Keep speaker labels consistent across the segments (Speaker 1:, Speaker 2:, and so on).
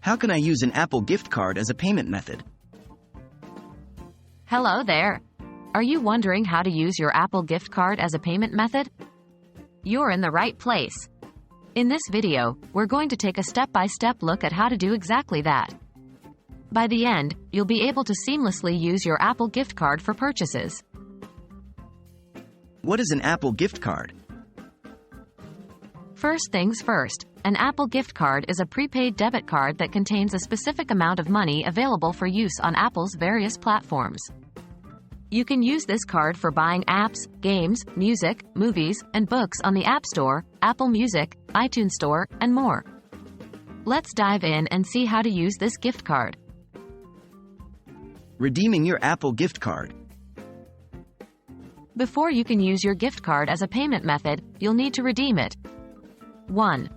Speaker 1: How can I use an Apple gift card as a payment method?
Speaker 2: Hello there. Are you wondering how to use your Apple gift card as a payment method? You're in the right place. In this video, we're going to take a step-by-step look at how to do exactly that. By the end, you'll be able to seamlessly use your Apple gift card for purchases.
Speaker 1: What is an Apple gift card?
Speaker 2: First things first, an Apple gift card is a prepaid debit card that contains a specific amount of money available for use on Apple's various platforms. You can use this card for buying apps, games, music, movies, and books on the App Store, Apple Music, iTunes Store, and more. Let's dive in and see how to use this gift card.
Speaker 1: Redeeming your Apple gift card.
Speaker 2: Before you can use your gift card as a payment method, you'll need to redeem it. 1.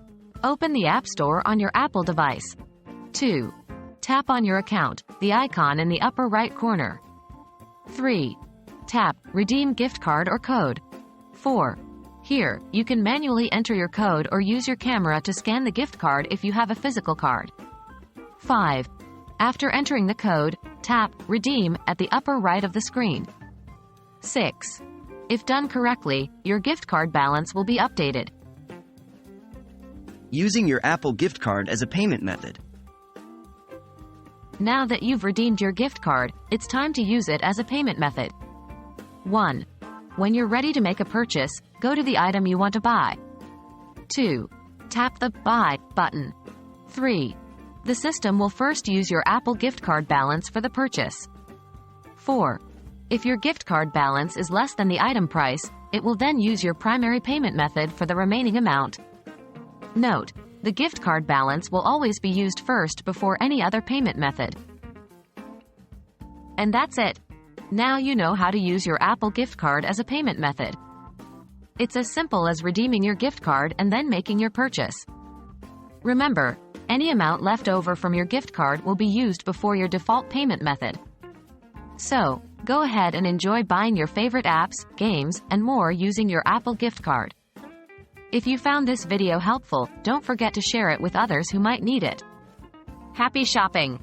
Speaker 2: Open the App Store on your Apple device. 2. Tap on your account, the icon in the upper right corner. 3. Tap Redeem Gift Card or Code. 4. Here, you can manually enter your code or use your camera to scan the gift card if you have a physical card. 5. After entering the code, tap Redeem at the upper right of the screen. 6. If done correctly, your gift card balance will be updated.
Speaker 1: Using your Apple gift card as a payment method.
Speaker 2: Now that you've redeemed your gift card, it's time to use it as a payment method. 1. When you're ready to make a purchase, go to the item you want to buy. 2. Tap the Buy button. 3. The system will first use your Apple gift card balance for the purchase. 4. If your gift card balance is less than the item price, it will then use your primary payment method for the remaining amount. Note: the gift card balance will always be used first before any other payment method. And that's it. Now you know how to use your Apple gift card as a payment method. It's as simple as redeeming your gift card and then making your purchase. Remember, any amount left over from your gift card will be used before your default payment method. So, go ahead and enjoy buying your favorite apps, games, and more using your Apple gift card. If you found this video helpful, don't forget to share it with others who might need it. Happy shopping!